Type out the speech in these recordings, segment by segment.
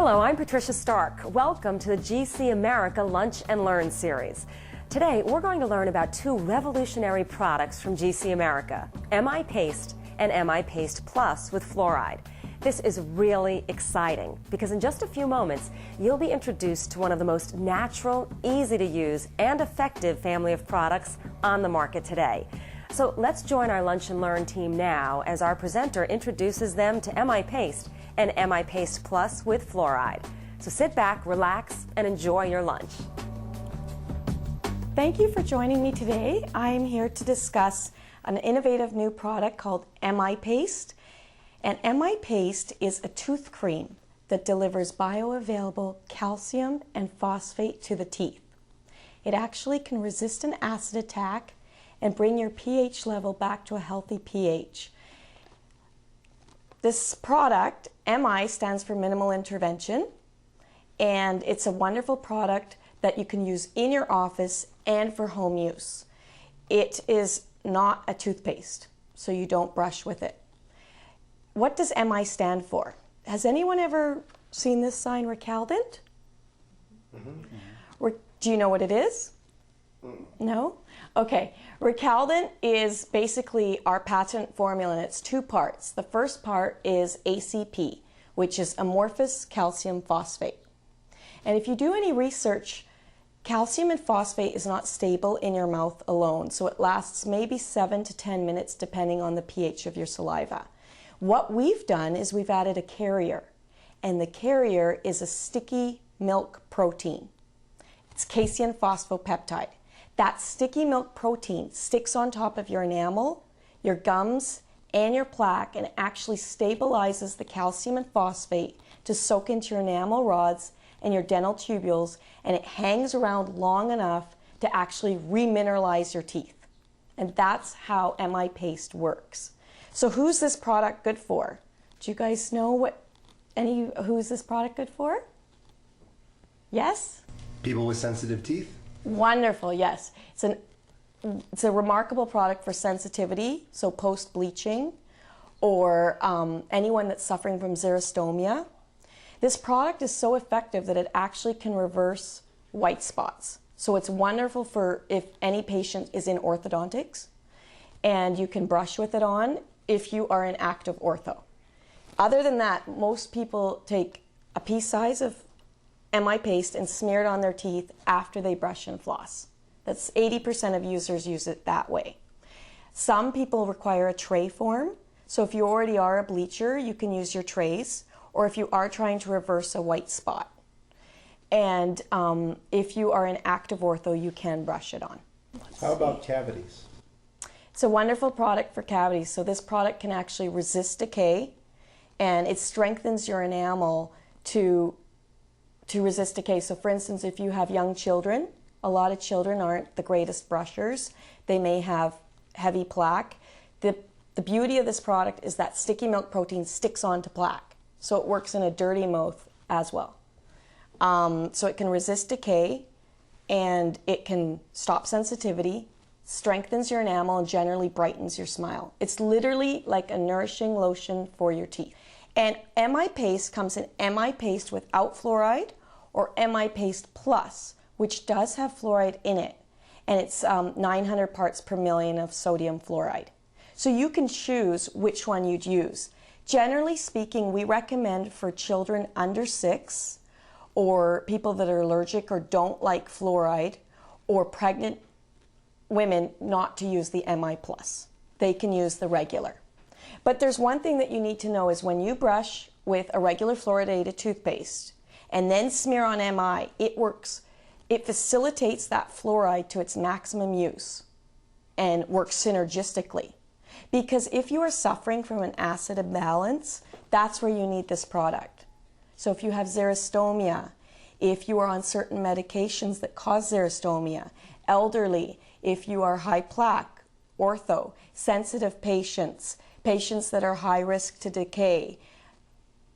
Hello, I'm Patricia Stark. Welcome to the GC America Lunch and Learn series. Today, we're going to learn about two revolutionary products from GC America, MI Paste and MI Paste Plus with fluoride. This is really exciting because in just a few moments, you'll be introduced to one of the most natural, easy to use, and effective family of products on the market today. So let's join our Lunch and Learn team now as our presenter introduces them to MI Paste and MI Paste Plus with fluoride. So sit back, relax, and enjoy your lunch. Thank you for joining me today. I am here to discuss an innovative new product called MI Paste. And MI Paste is a tooth cream that delivers bioavailable calcium and phosphate to the teeth. It actually can resist an acid attack and bring your pH level back to a healthy pH. This product, MI, stands for minimal intervention, and it's a wonderful product that you can use in your office and for home use. It is not a toothpaste, so you don't brush with it. What does MI stand for? Has anyone ever seen this sign, Recaldent? Do you know what it is? No? Okay. Recaldent is basically our patent formula, and it's two parts. The first part is ACP, which is amorphous calcium phosphate. And if you do any research, calcium and phosphate is not stable in your mouth alone, so it lasts maybe 7 to 10 minutes depending on the pH of your saliva. What we've done is we've added a carrier, and the carrier is a sticky milk protein. It's casein phosphopeptide. That sticky milk protein sticks on top of your enamel, your gums, and your plaque, and actually stabilizes the calcium and phosphate to soak into your enamel rods and your dental tubules, and it hangs around long enough to actually remineralize your teeth. And that's how MI Paste works. So who's this product good for? Do you guys know who's this product good for? Yes? People with sensitive teeth? Wonderful, yes. It's a remarkable product for sensitivity, so post-bleaching, or anyone that's suffering from xerostomia. This product is so effective that it actually can reverse white spots. So it's wonderful for if any patient is in orthodontics, and you can brush with it on if you are in active ortho. Other than that, most people take a pea size of MI Paste and smear it on their teeth after they brush and floss. That's 80% of users use it that way. Some people require a tray form, so if you already are a bleacher, you can use your trays, or if you are trying to reverse a white spot. And if you are in active ortho, you can brush it on. How about cavities? It's a wonderful product for cavities. So this product can actually resist decay, and it strengthens your enamel to resist decay. So for instance, if you have young children, a lot of children aren't the greatest brushers. They may have heavy plaque. The beauty of this product is that sticky milk protein sticks onto plaque. So it works in a dirty mouth as well. So it can resist decay, and it can stop sensitivity, strengthens your enamel, and generally brightens your smile. It's literally like a nourishing lotion for your teeth. And MI Paste comes in MI Paste without fluoride or MI Paste Plus, which does have fluoride in it. And it's 900 parts per million of sodium fluoride. So you can choose which one you'd use. Generally speaking, we recommend for children under 6, or people that are allergic or don't like fluoride, or pregnant women, not to use the MI Plus. They can use the regular. But there's one thing that you need to know is when you brush with a regular fluoridated toothpaste and then smear on MI, it facilitates that fluoride to its maximum use and works synergistically. Because if you are suffering from an acid imbalance, that's where you need this product. So if you have xerostomia, if you are on certain medications that cause xerostomia, elderly, if you are high plaque, ortho, sensitive patients, patients that are high risk to decay,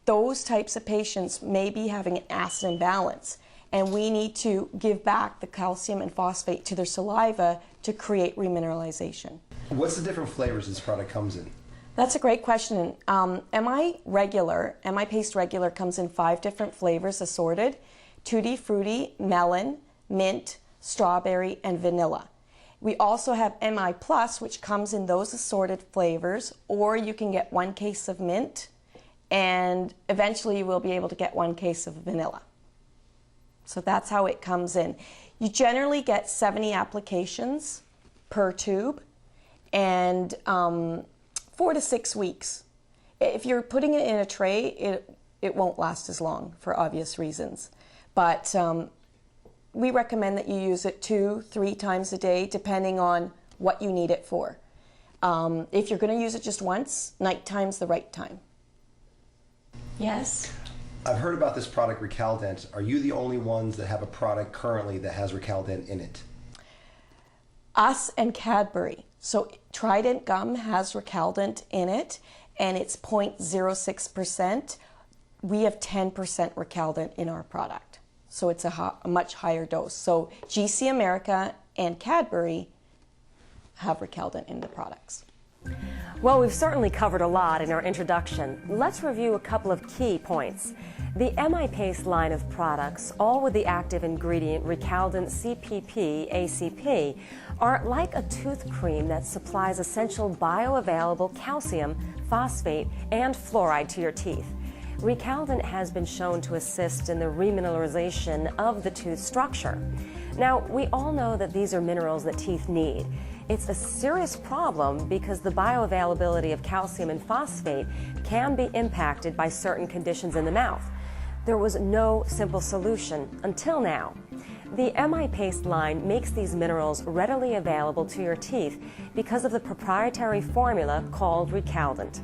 those types of patients may be having an acid imbalance, and we need to give back the calcium and phosphate to their saliva to create remineralization. What's the different flavors this product comes in? That's a great question. MI Paste Regular comes in 5 different flavors assorted: Tutti Frutti, melon, mint, strawberry, and vanilla. We also have MI Plus, which comes in those assorted flavors, or you can get 1 case of mint, and eventually you will be able to get 1 case of vanilla. So that's how it comes in. You generally get 70 applications per tube, and 4 to 6 weeks. If you're putting it in a tray, it won't last as long for obvious reasons. But we recommend that you use it 2-3 times a day, depending on what you need it for. If you're going to use it just once, nighttime's the right time. Yes? I've heard about this product, Recaldent. Are you the only ones that have a product currently that has Recaldent in it? Us and Cadbury. So Trident gum has Recaldent in it, and it's 0.06%. We have 10% Recaldent in our product. So it's a much higher dose. So GC America and Cadbury have Recaldent in the products. Well, we've certainly covered a lot in our introduction. Let's review a couple of key points. The MI Paste line of products, all with the active ingredient Recaldent CPP-ACP, are like a tooth cream that supplies essential bioavailable calcium, phosphate, and fluoride to your teeth. Recaldent has been shown to assist in the remineralization of the tooth structure. Now, we all know that these are minerals that teeth need. It's a serious problem because the bioavailability of calcium and phosphate can be impacted by certain conditions in the mouth. There was no simple solution until now. The MI Paste line makes these minerals readily available to your teeth because of the proprietary formula called Recaldent.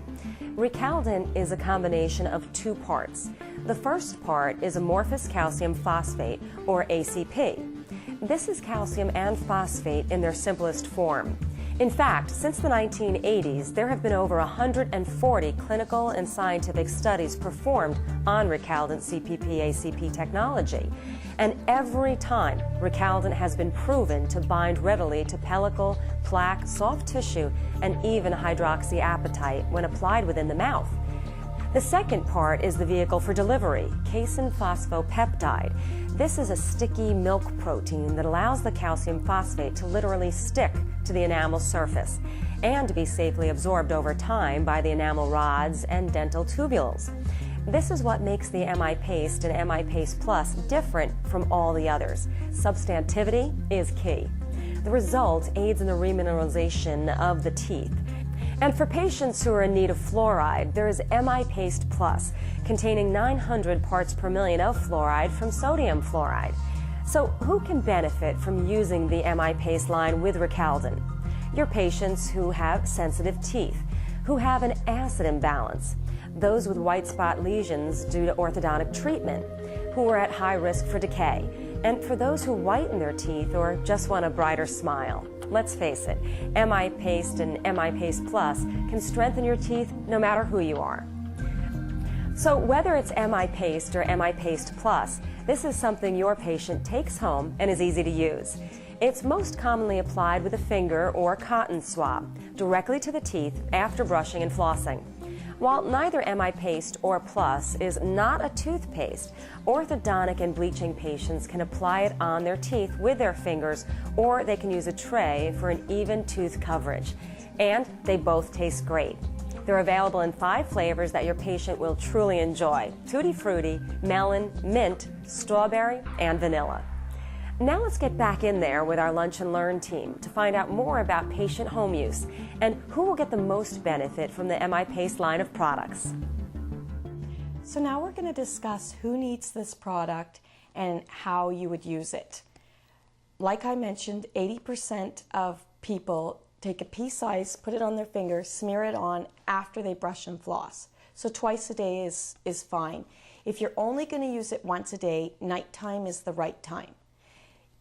Recaldent is a combination of 2 parts. The first part is amorphous calcium phosphate, or ACP. This is calcium and phosphate in their simplest form. In fact, since the 1980s, there have been over 140 clinical and scientific studies performed on Recaldent CPP-ACP technology. And every time, Recaldent has been proven to bind readily to pellicle, plaque, soft tissue, and even hydroxyapatite when applied within the mouth. The second part is the vehicle for delivery, casein phosphopeptide. This is a sticky milk protein that allows the calcium phosphate to literally stick to the enamel surface and to be safely absorbed over time by the enamel rods and dental tubules. This is what makes the MI Paste and MI Paste Plus different from all the others. Substantivity is key. The result aids in the remineralization of the teeth. And for patients who are in need of fluoride, there is MI Paste Plus, containing 900 parts per million of fluoride from sodium fluoride. So who can benefit from using the MI Paste line with Recaldent? Your patients who have sensitive teeth, who have an acid imbalance, those with white spot lesions due to orthodontic treatment, who are at high risk for decay, and for those who whiten their teeth or just want a brighter smile. Let's face it, MI Paste and MI Paste Plus can strengthen your teeth no matter who you are. So whether it's MI Paste or MI Paste Plus, this is something your patient takes home and is easy to use. It's most commonly applied with a finger or cotton swab directly to the teeth after brushing and flossing. While neither MI Paste or Plus is not a toothpaste, orthodontic and bleaching patients can apply it on their teeth with their fingers, or they can use a tray for an even tooth coverage. And they both taste great. They're available in 5 flavors that your patient will truly enjoy: Tutti Frutti, melon, mint, strawberry, and vanilla. Now let's get back in there with our Lunch and Learn team to find out more about patient home use and who will get the most benefit from the MI Paste line of products. So now we're going to discuss who needs this product and how you would use it. Like I mentioned, 80% of people take a pea size, put it on their finger, smear it on after they brush and floss. So twice a day is fine. If you're only going to use it once a day, nighttime is the right time.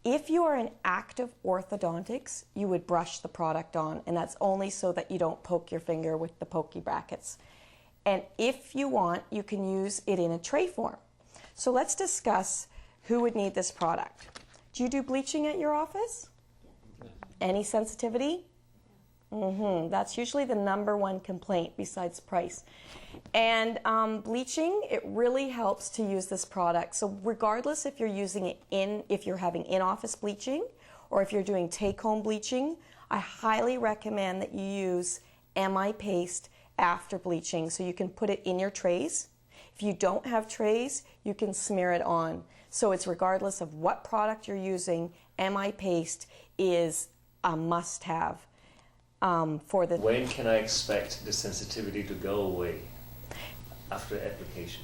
If you are in active orthodontics, you would brush the product on, and that's only so that you don't poke your finger with the pokey brackets. And if you want, you can use it in a tray form. So let's discuss who would need this product. Do you do bleaching at your office? Any sensitivity? That's usually the number one complaint besides price. And bleaching, it really helps to use this product. So regardless if you're using it if you're having in-office bleaching or if you're doing take-home bleaching, I highly recommend that you use MI Paste after bleaching so you can put it in your trays. If you don't have trays, you can smear it on. So it's regardless of what product you're using, MI Paste is a must-have. When can I expect the sensitivity to go away after application?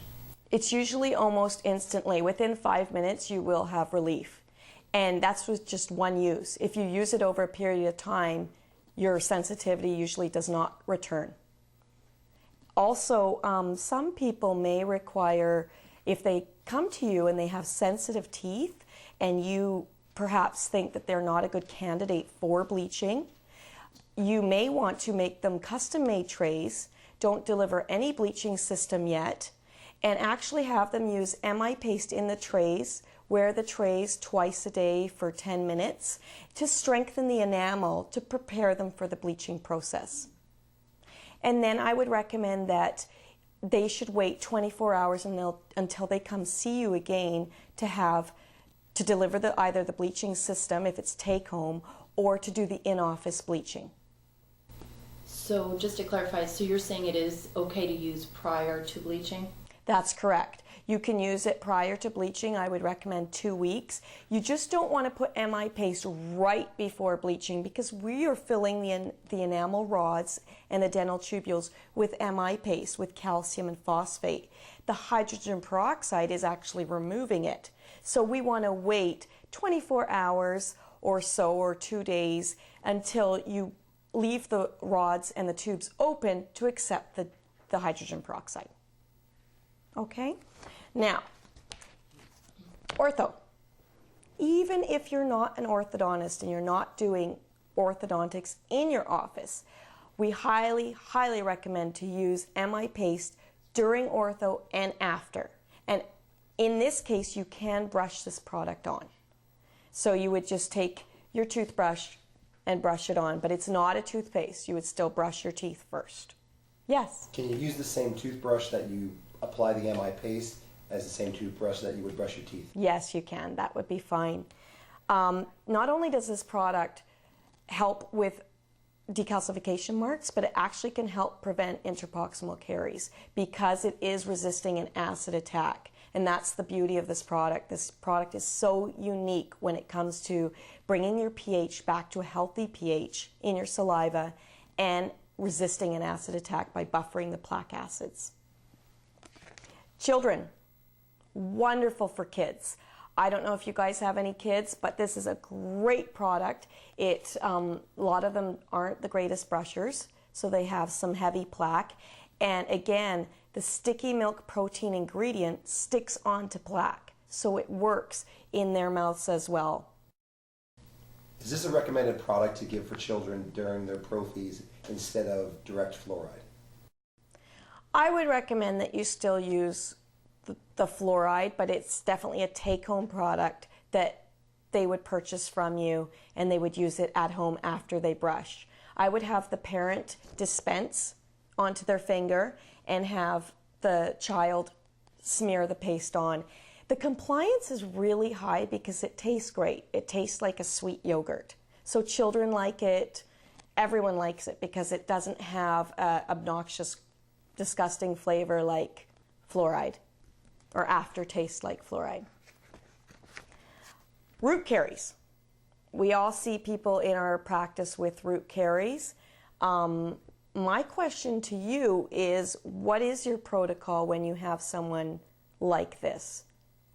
It's usually almost instantly. Within 5 minutes, you will have relief. And that's with just one use. If you use it over a period of time, your sensitivity usually does not return. Also, some people may require, if they come to you and they have sensitive teeth and you perhaps think that they're not a good candidate for bleaching, you may want to make them custom-made trays, don't deliver any bleaching system yet, and actually have them use MI Paste in the trays, wear the trays twice a day for 10 minutes to strengthen the enamel to prepare them for the bleaching process. And then I would recommend that they should wait 24 hours until they come see you again to deliver either the bleaching system, if it's take-home, or to do the in-office bleaching. So just to clarify, so you're saying it is okay to use prior to bleaching? That's correct. You can use it prior to bleaching. I would recommend 2 weeks. You just don't want to put MI Paste right before bleaching because we are filling the enamel rods and the dental tubules with MI Paste, with calcium and phosphate. The hydrogen peroxide is actually removing it. So we want to wait 24 hours or so, or 2 days, until you leave the rods and the tubes open to accept the hydrogen peroxide. Okay? Now, ortho. Even if you're not an orthodontist and you're not doing orthodontics in your office, we highly, highly recommend to use MI Paste during ortho and after. And in this case, you can brush this product on. So you would just take your toothbrush and brush it on, but it's not a toothpaste. You would still brush your teeth first. Yes? Can you use the same toothbrush that you apply the MI Paste as the same toothbrush that you would brush your teeth? Yes, you can. That would be fine. Not only does this product help with decalcification marks, but it actually can help prevent interproximal caries because it is resisting an acid attack. And that's the beauty of this product. This product is so unique when it comes to bringing your pH back to a healthy pH in your saliva and resisting an acid attack by buffering the plaque acids. Children, wonderful for kids. I don't know if you guys have any kids, but this is a great product. A lot of them aren't the greatest brushers, so they have some heavy plaque. And again, the sticky milk protein ingredient sticks onto plaque, so it works in their mouths as well. Is this a recommended product to give for children during their prophies instead of direct fluoride? I would recommend that you still use the fluoride, but it's definitely a take-home product that they would purchase from you and they would use it at home after they brush. I would have the parent dispense onto their finger and have the child smear the paste on. The compliance is really high because it tastes great. It tastes like a sweet yogurt. So children like it, everyone likes it because it doesn't have an obnoxious, disgusting flavor like fluoride or aftertaste like fluoride. Root caries. We all see people in our practice with root caries. My question to you is, what is your protocol when you have someone like this?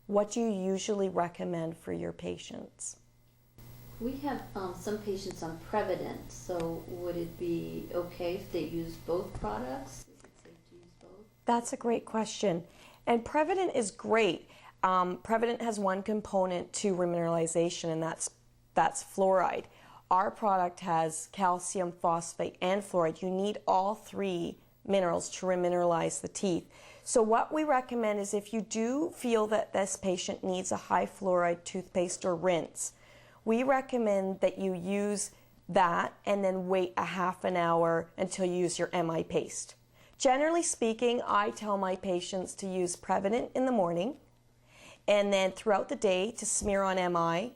What do you usually recommend for your patients? We have some patients on Prevident, so would it be okay if they use both products? Is it safe to use both? That's a great question. And Prevident is great. Prevident has one component to remineralization, and that's fluoride. Our product has calcium, phosphate, and fluoride. You need all three minerals to remineralize the teeth. So what we recommend is if you do feel that this patient needs a high fluoride toothpaste or rinse, we recommend that you use that, and then wait a half an hour until you use your MI paste. Generally speaking, I tell my patients to use Prevident in the morning, and then throughout the day to smear on MI,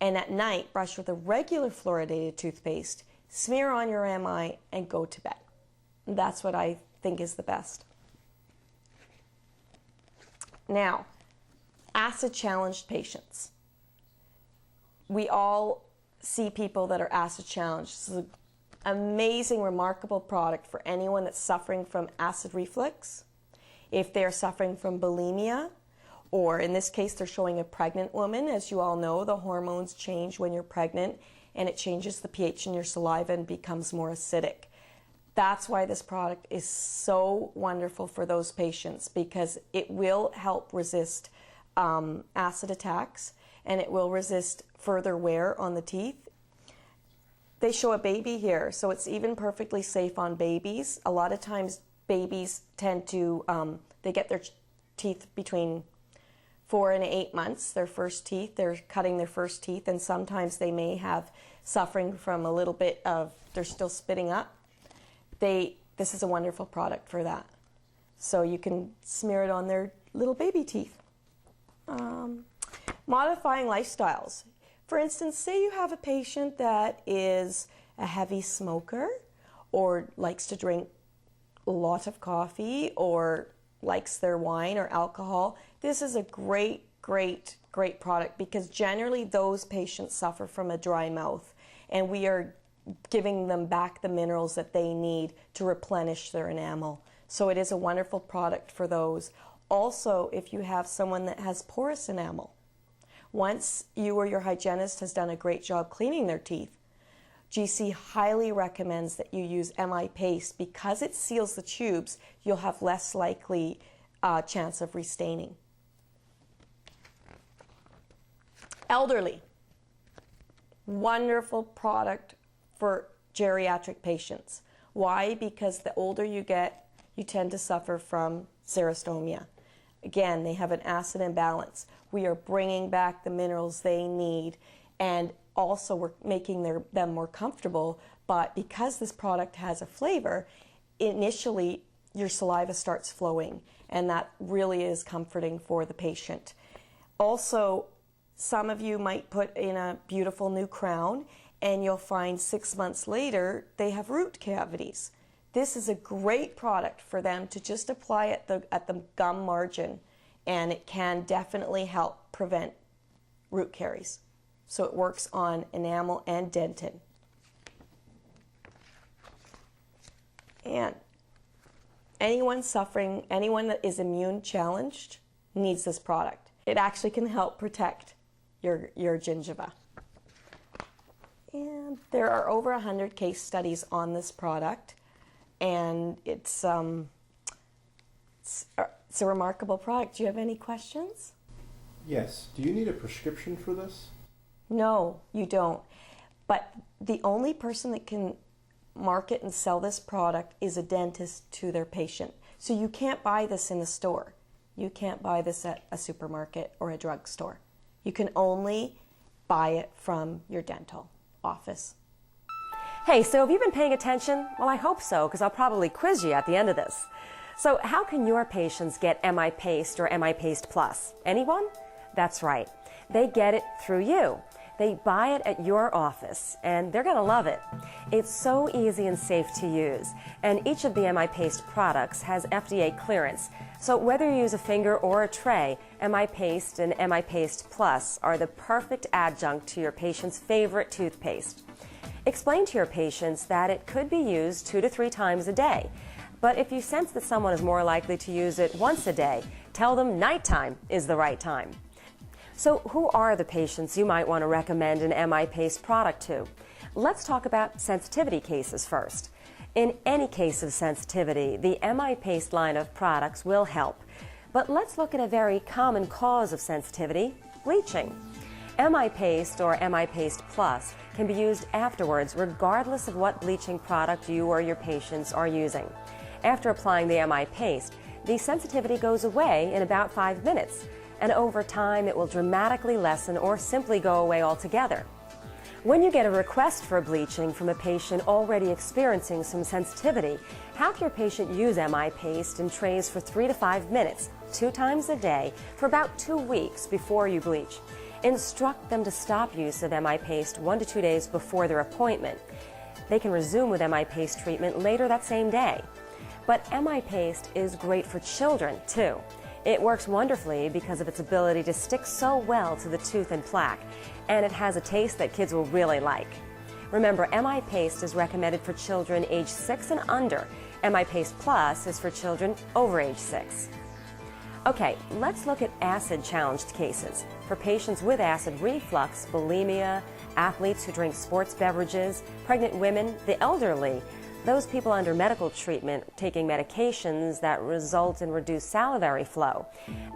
and at night brush with a regular fluoridated toothpaste, smear on your MI, and go to bed. That's what I think is the best. Now, acid-challenged patients. We all see people that are acid-challenged. This is an amazing, remarkable product for anyone that's suffering from acid reflux, if they're suffering from bulimia, or in this case, they're showing a pregnant woman. As you all know, the hormones change when you're pregnant, and it changes the pH in your saliva and becomes more acidic. That's why this product is so wonderful for those patients, because it will help resist acid attacks, and it will resist further wear on the teeth. They show a baby here, so it's even perfectly safe on babies. A lot of times babies tend to, they get their teeth between 4 and 8 months, their first teeth. They're cutting their first teeth, and sometimes they may have suffering from a little bit of, they're still spitting up. This is a wonderful product for that. So you can smear it on their little baby teeth. Modifying lifestyles. For instance, say you have a patient that is a heavy smoker, or likes to drink a lot of coffee, or likes their wine or alcohol. This is a great product, because generally those patients suffer from a dry mouth, and we are giving them back the minerals that they need to replenish their enamel. So it is a wonderful product for those. Also, if you have someone that has porous enamel, once you or your hygienist has done a great job cleaning their teeth, GC highly recommends that you use MI paste. Because it seals the tubes, you'll have less likely chance of restaining. Elderly, wonderful product for geriatric patients. Why? Because the older you get, you tend to suffer from xerostomia. Again, they have an acid imbalance. We are bringing back the minerals they need, and also we're making them more comfortable. But because this product has a flavor, initially your saliva starts flowing, and that really is comforting for the patient. Also, some of you might put in a beautiful new crown, and you'll find 6 months later they have root cavities. This is a great product for them to just apply at the gum margin, and it can definitely help prevent root caries. So it works on enamel and dentin. And anyone that is immune challenged needs this product. It actually can help protect your gingiva. And there are over 100 case studies on this product, and it's a remarkable product. Do you have any questions? Yes. Do you need a prescription for this? No, you don't. But the only person that can market and sell this product is a dentist to their patient. So you can't buy this in the store. You can't buy this at a supermarket or a drugstore. You can only buy it from your dental office. Hey, so have you been paying attention? Well, I hope so, because I'll probably quiz you at the end of this. So how can your patients get MI Paste or MI Paste Plus? Anyone? That's right. They get it through you. They buy it at your office, and they're going to love it. It's so easy and safe to use, and each of the MI Paste products has FDA clearance. So whether you use a finger or a tray, MI Paste and MI Paste Plus are the perfect adjunct to your patient's favorite toothpaste. Explain to your patients that it could be used 2 to 3 times a day. But if you sense that someone is more likely to use it once a day, tell them nighttime is the right time. So who are the patients you might want to recommend an MI Paste product to? Let's talk about sensitivity cases first. In any case of sensitivity, the MI Paste line of products will help. But let's look at a very common cause of sensitivity, bleaching. MI Paste or MI Paste Plus can be used afterwards regardless of what bleaching product you or your patients are using. After applying the MI Paste, the sensitivity goes away in about 5 minutes, and over time it will dramatically lessen or simply go away altogether. When you get a request for bleaching from a patient already experiencing some sensitivity, have your patient use MI paste in trays for 3 to 5 minutes, 2 times a day, for about 2 weeks before you bleach. Instruct them to stop use of MI paste 1 to 2 days before their appointment. They can resume with MI paste treatment later that same day. But MI paste is great for children, too. It works wonderfully because of its ability to stick so well to the tooth and plaque, and it has a taste that kids will really like. Remember, MI paste is recommended for children age 6 and under. MI paste plus is for children over age 6. Okay, let's look at acid-challenged cases. For patients with acid reflux, bulimia, athletes who drink sports beverages, pregnant women, the elderly, those people under medical treatment taking medications that result in reduced salivary flow.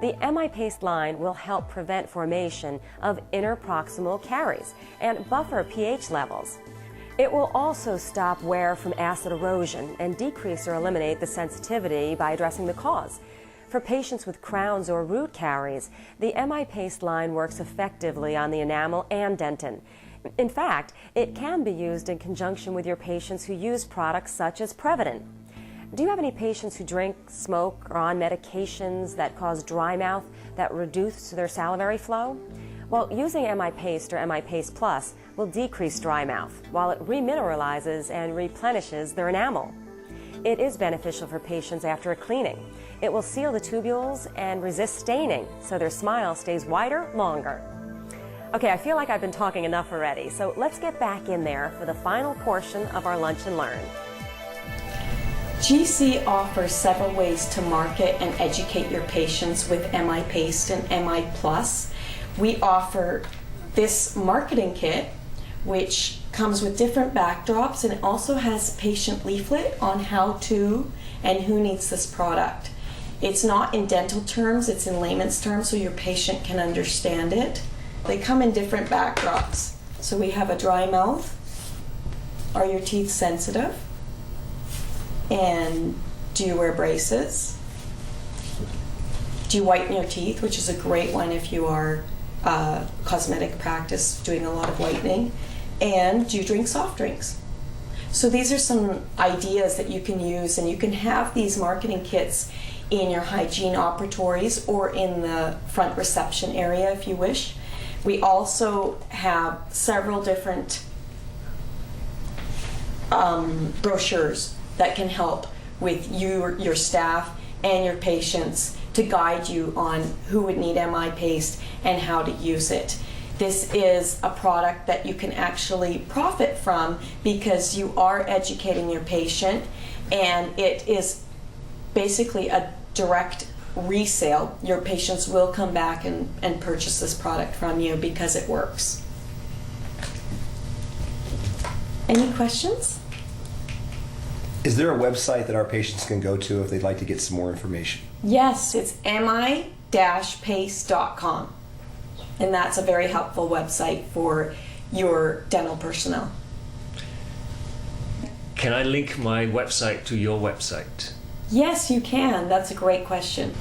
The MI paste line will help prevent formation of interproximal caries and buffer pH levels. It will also stop wear from acid erosion and decrease or eliminate the sensitivity by addressing the cause. For patients with crowns or root caries, the MI paste line works effectively on the enamel and dentin. In fact, it can be used in conjunction with your patients who use products such as Prevident. Do you have any patients who drink, smoke, or on medications that cause dry mouth that reduce their salivary flow? Well, using MI paste or MI paste plus will decrease dry mouth, while it remineralizes and replenishes their enamel. It is beneficial for patients after a cleaning. It will seal the tubules and resist staining, so their smile stays wider longer. Okay, I feel like I've been talking enough already, so let's get back in there for the final portion of our Lunch and Learn. GC offers several ways to market and educate your patients with MI Paste and MI Plus. We offer this marketing kit, which comes with different backdrops, and it also has a patient leaflet on how to and who needs this product. It's not in dental terms, it's in layman's terms so your patient can understand it. They come in different backdrops. So we have a dry mouth. Are your teeth sensitive? And do you wear braces? Do you whiten your teeth, which is a great one if you are cosmetic practice doing a lot of whitening? And do you drink soft drinks? So these are some ideas that you can use, and you can have these marketing kits in your hygiene operatories or in the front reception area if you wish. We also have several different brochures that can help with your staff and your patients to guide you on who would need MI paste and how to use it. This is a product that you can actually profit from because you are educating your patient, and it is basically a direct resale. Your patients will come back and purchase this product from you because it works. Any questions? Is there a website that our patients can go to if they'd like to get some more information? Yes, it's mi-paste.com. And that's a very helpful website for your dental personnel. Can I link my website to your website? Yes, you can. That's a great question.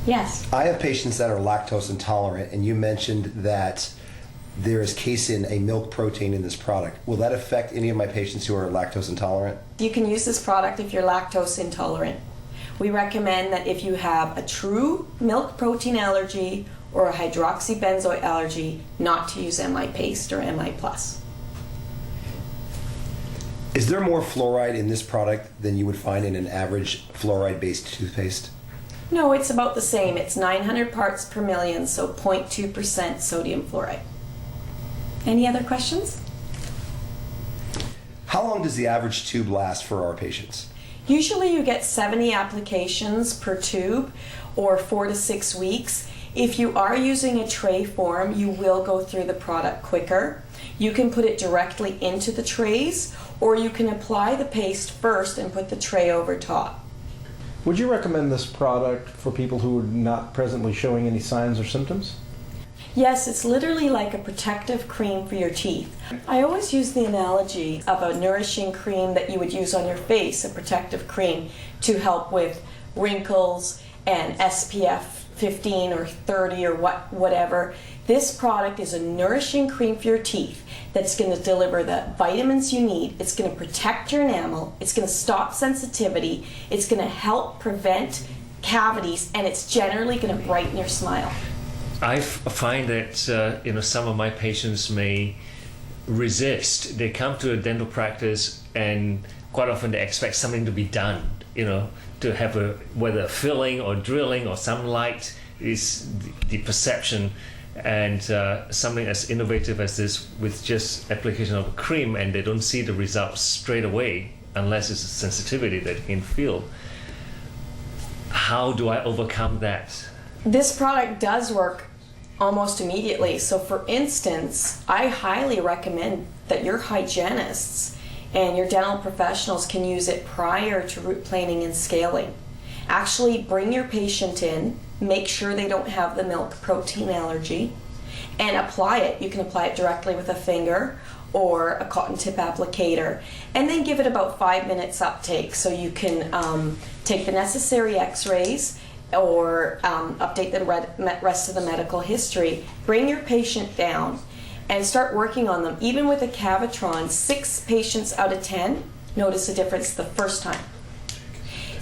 Yes. I have patients that are lactose intolerant, and you mentioned that there is casein, a milk protein in this product. Will that affect any of my patients who are lactose intolerant? You can use this product if you're lactose intolerant. We recommend that if you have a true milk protein allergy or a hydroxybenzoate allergy, not to use MI Paste or MI Plus. Is there more fluoride in this product than you would find in an average fluoride-based toothpaste? No, it's about the same. It's 900 parts per million, so 0.2% sodium fluoride. Any other questions? How long does the average tube last for our patients? Usually you get 70 applications per tube, or 4 to 6 weeks. If you are using a tray form, you will go through the product quicker. You can put it directly into the trays, or you can apply the paste first and put the tray over top. Would you recommend this product for people who are not presently showing any signs or symptoms? Yes, it's literally like a protective cream for your teeth. I always use the analogy of a nourishing cream that you would use on your face, a protective cream, to help with wrinkles and SPF 15 or 30 or whatever. This product is a nourishing cream for your teeth that's going to deliver the vitamins you need. It's going to protect your enamel. It's going to stop sensitivity. It's going to help prevent cavities, and it's generally going to brighten your smile. I find that some of my patients may resist. They come to a dental practice and quite often they expect something to be done, to have whether a filling or drilling or some light is the perception, and something as innovative as this with just application of a cream, and they don't see the results straight away unless it's a sensitivity that you can feel. How do I overcome that? This product does work almost immediately. So for instance, I highly recommend that your hygienists and your dental professionals can use it prior to root planing and scaling. Actually bring your patient in, make sure they don't have the milk protein allergy, and apply it. You can apply it directly with a finger or a cotton tip applicator, and then give it about 5 minutes uptake so you can take the necessary x-rays or update the rest of the medical history. Bring your patient down and start working on them. Even with a Cavitron, 6 patients out of 10 notice a difference the first time.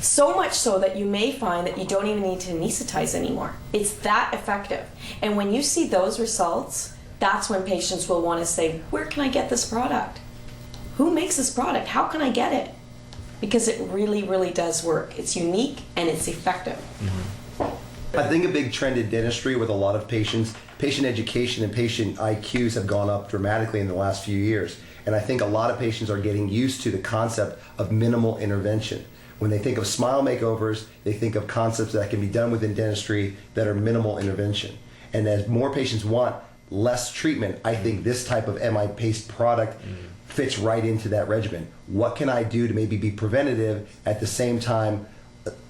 So much so that you may find that you don't even need to anesthetize anymore. It's that effective. And when you see those results, that's when patients will want to say, where can I get this product? Who makes this product? How can I get it? Because it really, really does work. It's unique and it's effective. I think a big trend in dentistry with a lot of patients, patient education and patient IQs have gone up dramatically in the last few years. And I think a lot of patients are getting used to the concept of minimal intervention. When they think of smile makeovers, they think of concepts that can be done within dentistry that are minimal intervention. And as more patients want less treatment, I think this type of MI Paste product fits right into that regimen. What can I do to maybe be preventative at the same time,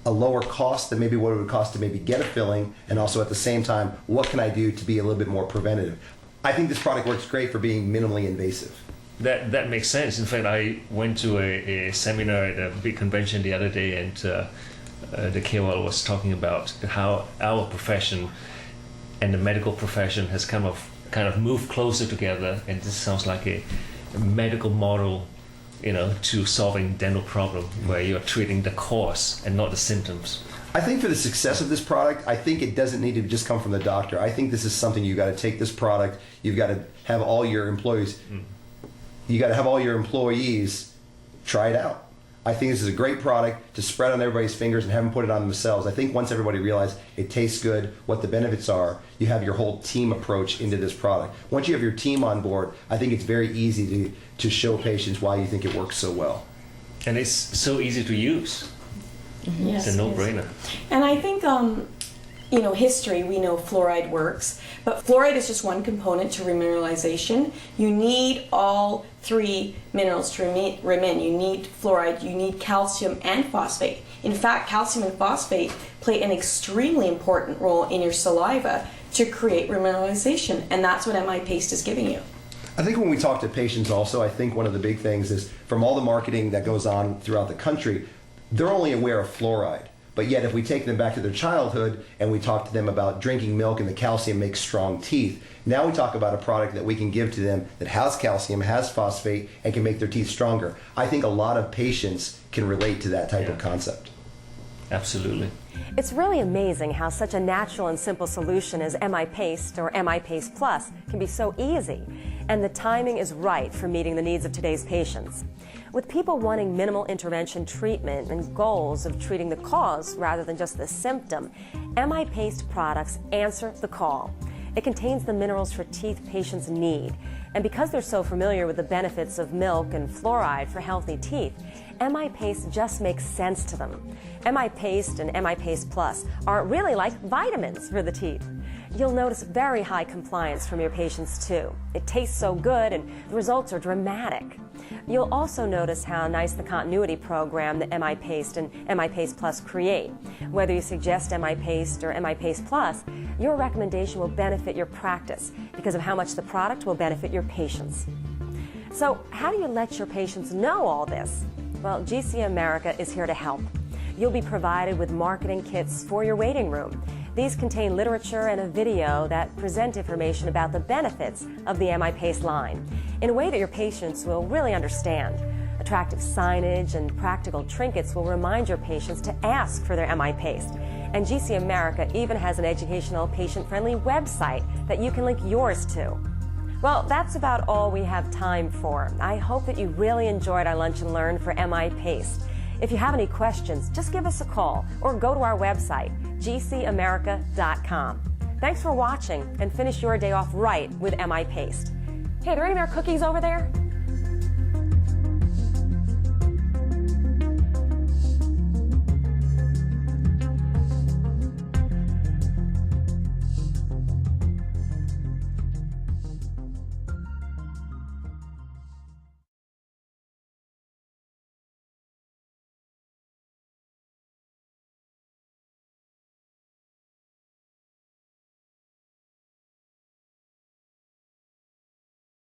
a lower cost than maybe what it would cost to maybe get a filling, and also at the same time, what can I do to be a little bit more preventative? I think this product works great for being minimally invasive. That makes sense. In fact, I went to a seminar at a big convention the other day, and the KOL was talking about how our profession and the medical profession has kind of moved closer together, and this sounds like a medical model, to solving dental problem where you're treating the cause and not the symptoms. I think for the success of this product, I think it doesn't need to just come from the doctor. I think this is something you got to take this product. You've got to have all your employees. You got to have all your employees try it out. I think this is a great product to spread on everybody's fingers and have them put it on themselves. I think once everybody realizes it tastes good, what the benefits are, you have your whole team approach into this product. Once you have your team on board, I think it's very easy to show patients why you think it works so well. And it's so easy to use. Yes, it's a no-brainer. And I think, history, we know fluoride works, but fluoride is just one component to remineralization. You need all 3 minerals to remain. You need fluoride, you need calcium and phosphate. In fact, calcium and phosphate play an extremely important role in your saliva to create remineralization, and that's what MI Paste is giving you. I think when we talk to patients also, I think one of the big things is from all the marketing that goes on throughout the country, they're only aware of fluoride. But yet if we take them back to their childhood and we talk to them about drinking milk and the calcium makes strong teeth, now we talk about a product that we can give to them that has calcium, has phosphate, and can make their teeth stronger. I think a lot of patients can relate to that type of concept. Absolutely. It's really amazing how such a natural and simple solution as MI Paste or MI Paste Plus can be so easy, and the timing is right for meeting the needs of today's patients. With people wanting minimal intervention treatment and goals of treating the cause rather than just the symptom, MI Paste products answer the call. It contains the minerals for teeth patients need, and because they're so familiar with the benefits of milk and fluoride for healthy teeth, MI Paste just makes sense to them. MI Paste and MI Paste Plus are really like vitamins for the teeth. You'll notice very high compliance from your patients too. It tastes so good and the results are dramatic. You'll also notice how nice the continuity program that MI Paste and MI Paste Plus create. Whether you suggest MI Paste or MI Paste Plus, your recommendation will benefit your practice because of how much the product will benefit your patients. So how do you let your patients know all this? Well, GC America is here to help. You'll be provided with marketing kits for your waiting room. These contain literature and a video that present information about the benefits of the MI Paste line in a way that your patients will really understand. Attractive signage and practical trinkets will remind your patients to ask for their MI Paste. And GC America even has an educational, patient-friendly website that you can link yours to. Well, that's about all we have time for. I hope that you really enjoyed our Lunch and Learn for MI Paste. If you have any questions, just give us a call or go to our website, gcamerica.com. Thanks for watching, and finish your day off right with MI Paste. Hey, are there any more cookies over there?